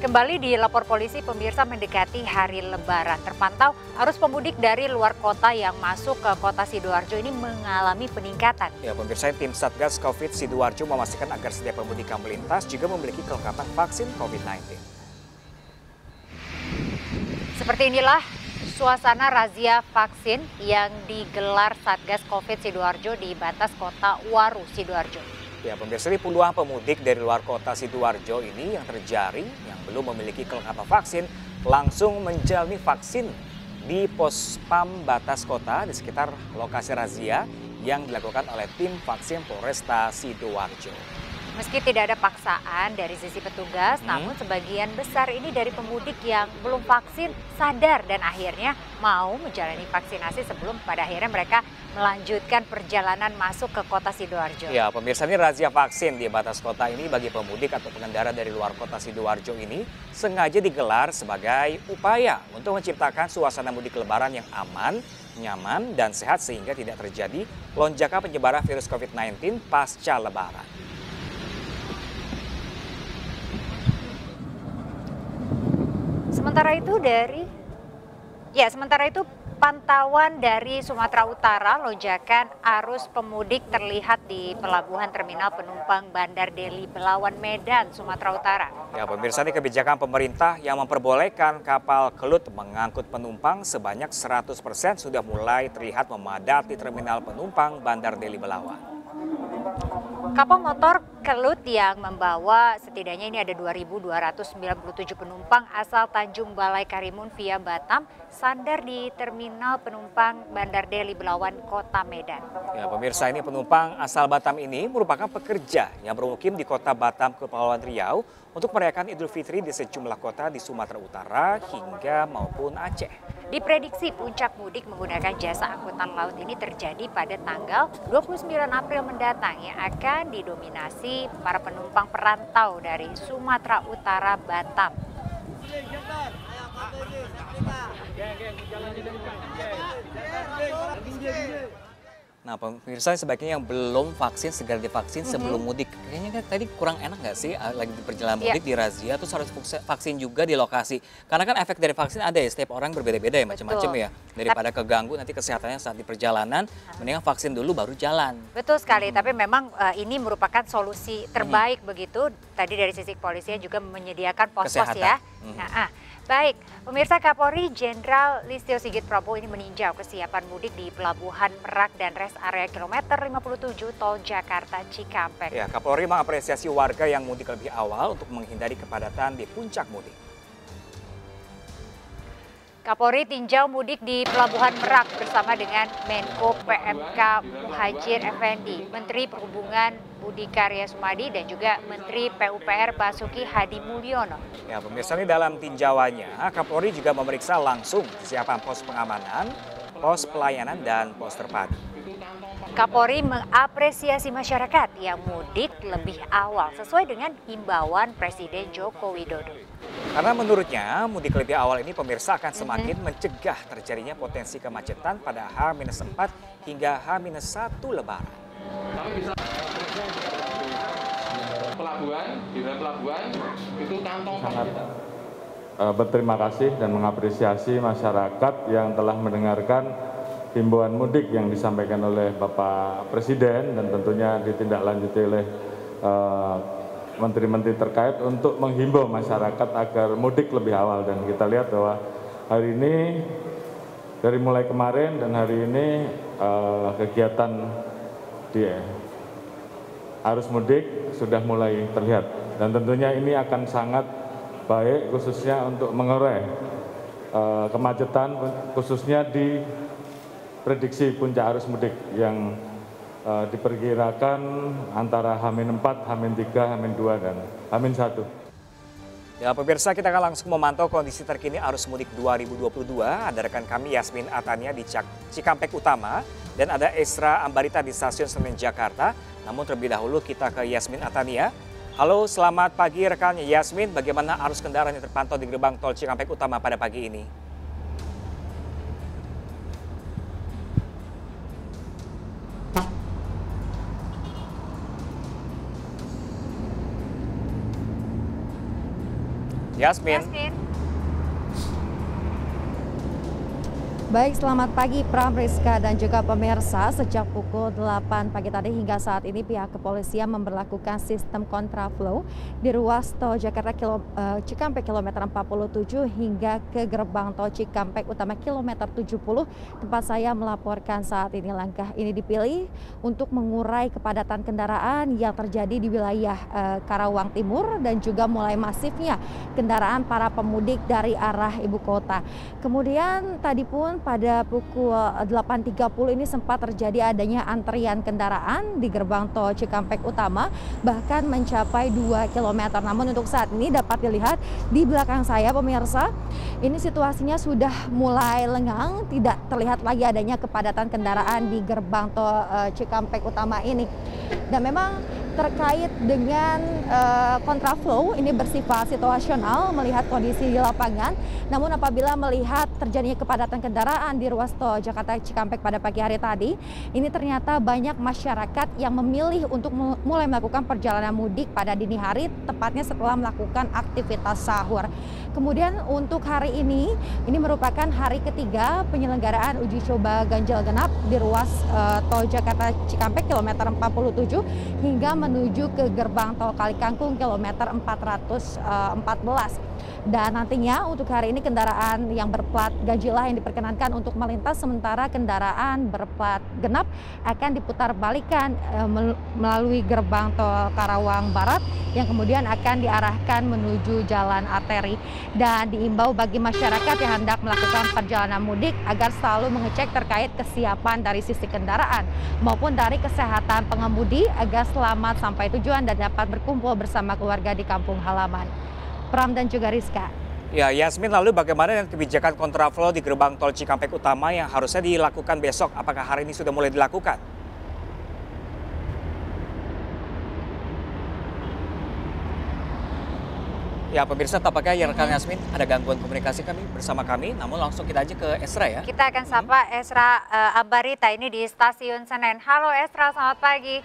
Kembali dilapor polisi, pemirsa, mendekati hari Lebaran. Terpantau arus pemudik dari luar kota yang masuk ke kota Sidoarjo ini mengalami peningkatan. Ya, pemirsa, tim Satgas Covid Sidoarjo memastikan agar setiap pemudik yang melintas juga memiliki kelengkapan vaksin COVID-19. Seperti inilah suasana razia vaksin yang digelar Satgas Covid Sidoarjo di batas kota Waru, Sidoarjo. Ya, pemirsa, ini puluhan pemudik dari luar kota Sidoarjo ini yang terjaring yang belum memiliki kelengkapan vaksin langsung menjalani vaksin di pos PAM batas kota di sekitar lokasi razia yang dilakukan oleh tim vaksin Polresta Sidoarjo. Meski tidak ada paksaan dari sisi petugas, namun sebagian besar ini dari pemudik yang belum vaksin sadar dan akhirnya mau menjalani vaksinasi sebelum pada akhirnya mereka melanjutkan perjalanan masuk ke kota Sidoarjo. Ya, pemirsa, ini razia vaksin di batas kota ini bagi pemudik atau pengendara dari luar kota Sidoarjo ini sengaja digelar sebagai upaya untuk menciptakan suasana mudik lebaran yang aman, nyaman, dan sehat sehingga tidak terjadi lonjakan penyebaran virus COVID-19 pasca lebaran. Sementara itu pantauan dari Sumatera Utara, lonjakan arus pemudik terlihat di pelabuhan terminal penumpang Bandar Deli Belawan, Medan, Sumatera Utara. Ya, pemirsa, ini kebijakan pemerintah yang memperbolehkan kapal kelut mengangkut penumpang sebanyak 100% sudah mulai terlihat memadati terminal penumpang Bandar Deli Belawan. Kapal motor kelut yang membawa setidaknya ini ada 2.297 penumpang asal Tanjung Balai Karimun via Batam sandar di terminal penumpang Bandar Deli Belawan, Kota Medan. Ya, pemirsa, ini penumpang asal Batam ini merupakan pekerja yang bermukim di kota Batam, Kepulauan Riau untuk merayakan Idul Fitri di sejumlah kota di Sumatera Utara hingga maupun Aceh. Diprediksi puncak mudik menggunakan jasa angkutan laut ini terjadi pada tanggal 29 April mendatang yang akan didominasi para penumpang perantau dari Sumatera Utara, Batam. Nah, pemirsa, sebaiknya yang belum vaksin segera divaksin sebelum mudik. Kayaknya kan tadi kurang enak nggak sih lagi di perjalanan mudik di razia terus harus vaksin juga di lokasi. Karena kan efek dari vaksin ada ya, setiap orang berbeda-beda ya, macam-macam ya. Daripada keganggu nanti kesehatannya saat di perjalanan, mendingan vaksin dulu baru jalan. Betul sekali, tapi memang ini merupakan solusi terbaik begitu. Tadi dari sisi kepolisian juga menyediakan pos-pos ya. Baik, pemirsa, Kapolri Jenderal Listio Sigit Prabowo ini meninjau kesiapan mudik di Pelabuhan Merak dan rest area kilometer 57 Tol Jakarta Cikampek. Ya, Kapolri mengapresiasi warga yang mudik lebih awal untuk menghindari kepadatan di puncak mudik. Kapolri tinjau mudik di Pelabuhan Merak bersama dengan Menko PMK Muhadjir Effendi, Menteri Perhubungan Budi Karya Sumadi dan juga Menteri PUPR Basuki Hadi Mulyono. Ya, pemirsa, ini dalam tinjauannya, Kapolri juga memeriksa langsung kesiapan pos pengamanan, pos pelayanan, dan pos terpadu. Kapolri mengapresiasi masyarakat yang mudik lebih awal sesuai dengan himbauan Presiden Joko Widodo. Karena menurutnya mudik lebih awal ini, pemirsa, akan semakin mencegah terjadinya potensi kemacetan pada H-4 hingga H-1 Lebaran. Di pelabuhan itu kantong sangat berterima kasih dan mengapresiasi masyarakat yang telah mendengarkan himbauan mudik yang disampaikan oleh Bapak Presiden dan tentunya ditindaklanjuti oleh menteri-menteri terkait untuk menghimbau masyarakat agar mudik lebih awal. Dan kita lihat bahwa hari ini dari mulai kemarin dan hari ini kegiatan di arus mudik sudah mulai terlihat dan tentunya ini akan sangat baik khususnya untuk mengurai kemacetan khususnya di prediksi puncak arus mudik yang diperkirakan antara H-4, H-3, H-2 dan H-1. Ya, pemirsa, kita akan langsung memantau kondisi terkini arus mudik 2022. Ada rekan kami Yasmin Atania di Cikampek Utama dan ada Esra Ambarita di Stasiun Senen Jakarta. Namun terlebih dahulu kita ke Yasmin Atania. Halo, selamat pagi rekannya Yasmin. Bagaimana arus kendaraan yang terpantau di gerbang tol Cikampek Utama pada pagi ini? Yasmin. Baik, selamat pagi Pram, Rizka, dan juga pemirsa. Sejak pukul 8 pagi tadi hingga saat ini pihak kepolisian memberlakukan sistem kontraflow di ruas tol Jakarta Cikampek kilometer 47 hingga ke gerbang tol Cikampek utama kilometer 70. Tempat saya melaporkan saat ini. Langkah ini dipilih untuk mengurai kepadatan kendaraan yang terjadi di wilayah Karawang Timur dan juga mulai masifnya kendaraan para pemudik dari arah ibu kota. Kemudian tadi pun pada pukul 8.30 ini sempat terjadi adanya antrian kendaraan di gerbang tol Cikampek utama bahkan mencapai 2 km. Namun untuk saat ini dapat dilihat di belakang saya pemirsa, ini situasinya sudah mulai lengang, tidak terlihat lagi adanya kepadatan kendaraan di gerbang tol Cikampek utama ini. Dan memang terkait dengan kontraflow ini bersifat situasional melihat kondisi di lapangan. Namun apabila melihat terjadinya kepadatan kendaraan di ruas tol Jakarta Cikampek pada pagi hari tadi, ini ternyata banyak masyarakat yang memilih untuk mulai melakukan perjalanan mudik pada dini hari, tepatnya setelah melakukan aktivitas sahur. Kemudian untuk hari ini merupakan hari ketiga penyelenggaraan uji coba ganjil genap di ruas tol Jakarta Cikampek kilometer 47 hingga menuju ke gerbang tol Kalikangkung kilometer 414. Dan nantinya untuk hari ini kendaraan yang berplat ganjilah yang diperkenankan untuk melintas, sementara kendaraan berplat genap akan diputar balikan melalui gerbang tol Karawang Barat yang kemudian akan diarahkan menuju jalan arteri. Dan diimbau bagi masyarakat yang hendak melakukan perjalanan mudik agar selalu mengecek terkait kesiapan dari sisi kendaraan maupun dari kesehatan pengemudi agar selamat sampai tujuan dan dapat berkumpul bersama keluarga di kampung halaman. Pram dan juga Rizka. Ya, Yasmin, lalu bagaimana dengan kebijakan kontraflow di gerbang tol Cikampek utama yang harusnya dilakukan besok? Apakah hari ini sudah mulai dilakukan? Ya, pemirsa, tampaknya ya rekan Yasmin ada gangguan komunikasi bersama kami, namun langsung kita aja ke Esra ya. Kita akan sapa Esra Ambarita ini di Stasiun Senen. Halo Esra, selamat pagi.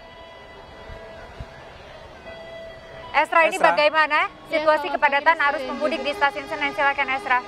Esra, ini bagaimana situasi kepadatan arus pemudik di Stasiun Senen? Silakan Esra.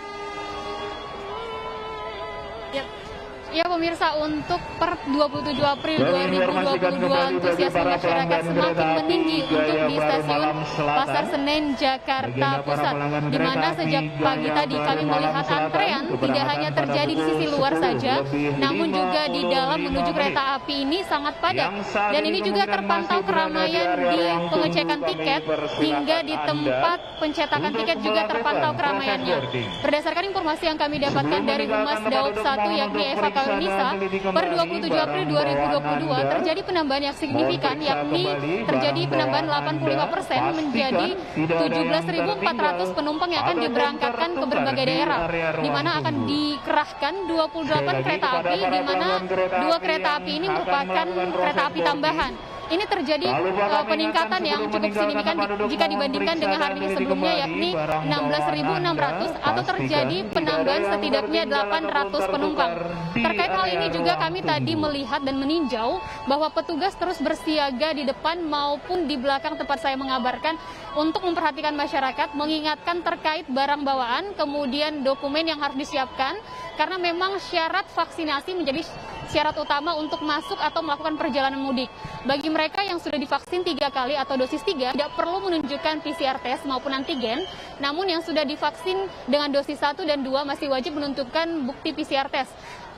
Ya pemirsa, untuk per 27 April 2022 antusiasme masyarakat semakin meninggi untuk di stasiun Pasar Senen Jakarta Pusat, di mana sejak pagi tadi kami melihat antrean tidak hanya terjadi di sisi luar saja, namun juga di dalam menuju kereta api ini sangat padat. Dan ini juga terpantau keramaian di pengecekan tiket hingga di tempat pencetakan tiket juga terpantau keramaiannya. Berdasarkan informasi yang kami dapatkan dari Humas Daob 1 yakni Eva Nisa, per 27 April 2022 terjadi penambahan yang signifikan, yakni terjadi penambahan 85% menjadi 17.400 penumpang yang akan diberangkatkan ke berbagai daerah, di mana akan dikerahkan 28 kereta api, di mana 2 kereta api ini merupakan kereta api tambahan. Ini terjadi peningkatan yang cukup signifikan jika dibandingkan dengan hari sebelumnya, yakni 16.600 atau terjadi penambahan setidaknya 800 penumpang. Terkait hal ini juga kami tadi melihat dan meninjau bahwa petugas terus bersiaga di depan maupun di belakang tempat saya mengabarkan untuk memperhatikan masyarakat, mengingatkan terkait barang bawaan, kemudian dokumen yang harus disiapkan, karena memang syarat vaksinasi menjadi syarat utama untuk masuk atau melakukan perjalanan mudik. Bagi mereka yang sudah divaksin 3 kali atau dosis 3, tidak perlu menunjukkan PCR test maupun antigen, namun yang sudah divaksin dengan dosis 1 dan 2 masih wajib menunjukkan bukti PCR test.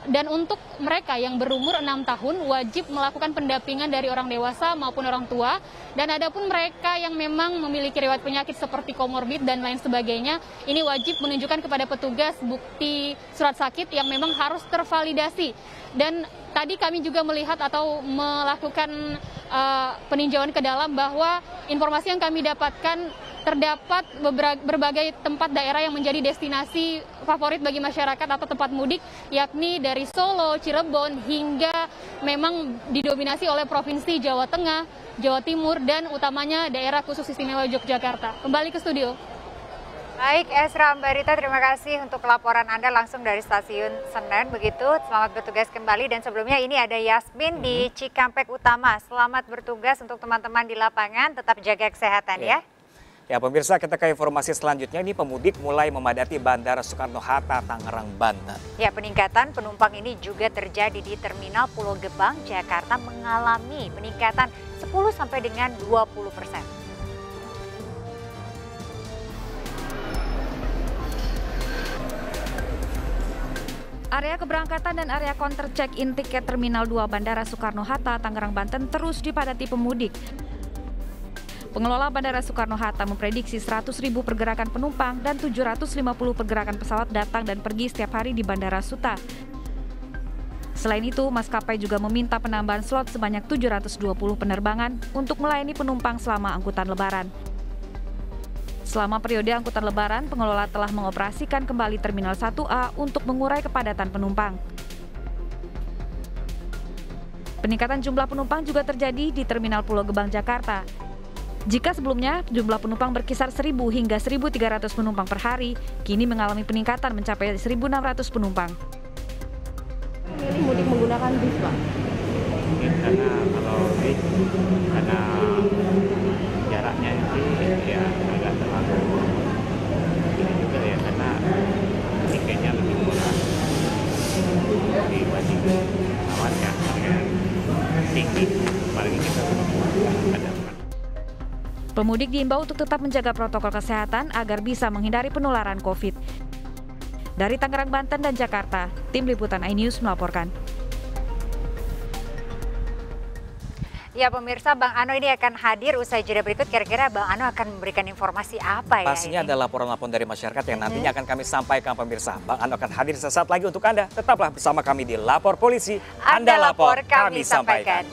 Dan untuk mereka yang berumur 6 tahun wajib melakukan pendampingan dari orang dewasa maupun orang tua. Dan adapun mereka yang memang memiliki riwayat penyakit seperti komorbid dan lain sebagainya, ini wajib menunjukkan kepada petugas bukti surat sakit yang memang harus tervalidasi. Dan tadi kami juga melihat atau melakukan peninjauan ke dalam bahwa informasi yang kami dapatkan terdapat berbagai tempat daerah yang menjadi destinasi favorit bagi masyarakat atau tempat mudik, yakni dari Solo, Cirebon, hingga memang didominasi oleh Provinsi Jawa Tengah, Jawa Timur, dan utamanya daerah khusus istimewa Yogyakarta. Kembali ke studio. Baik, Esra Ambarita, terima kasih untuk laporan Anda langsung dari Stasiun Senen. Begitu, selamat bertugas kembali. Dan sebelumnya ini ada Yasmin di Cikampek Utama. Selamat bertugas untuk teman-teman di lapangan, tetap jaga kesehatan ya. Ya pemirsa, kita ke informasi selanjutnya. Ini pemudik mulai memadati Bandara Soekarno-Hatta, Tangerang, Banten. Ya, peningkatan penumpang ini juga terjadi di Terminal Pulau Gebang, Jakarta mengalami peningkatan 10 sampai dengan 20%. Area keberangkatan dan area counter check-in tiket Terminal 2 Bandara Soekarno-Hatta, Tangerang, Banten terus dipadati pemudik. Pengelola Bandara Soekarno-Hatta memprediksi 100.000 pergerakan penumpang dan 750 pergerakan pesawat datang dan pergi setiap hari di Bandara Suta. Selain itu, maskapai juga meminta penambahan slot sebanyak 720 penerbangan untuk melayani penumpang selama angkutan Lebaran. Selama periode angkutan Lebaran, pengelola telah mengoperasikan kembali Terminal 1A untuk mengurai kepadatan penumpang. Peningkatan jumlah penumpang juga terjadi di Terminal Pulau Gebang, Jakarta. Jika sebelumnya jumlah penumpang berkisar 1.000 hingga 1.300 penumpang per hari, kini mengalami peningkatan mencapai 1.600 penumpang. Pilih mudik menggunakan bis, Pak? Karena kalau bis, karena jaraknya sih ya agak terlalu ini juga ya, karena tiketnya lebih murah dibandingkan pesawat ya, harga tinggi, apalagi kita ada. Pemudik diimbau untuk tetap menjaga protokol kesehatan agar bisa menghindari penularan COVID. Dari Tangerang, Banten dan Jakarta, Tim Liputan iNews melaporkan. Ya pemirsa, Bang Ano ini akan hadir usai jeda berikut. Kira-kira Bang Ano akan memberikan informasi apa ya? Pastinya ini? ada laporan-laporan dari masyarakat yang nantinya akan kami sampaikan pemirsa. Bang Ano akan hadir sesaat lagi untuk Anda. Tetaplah bersama kami di Lapor Polisi. Anda lapor, kami sampaikan.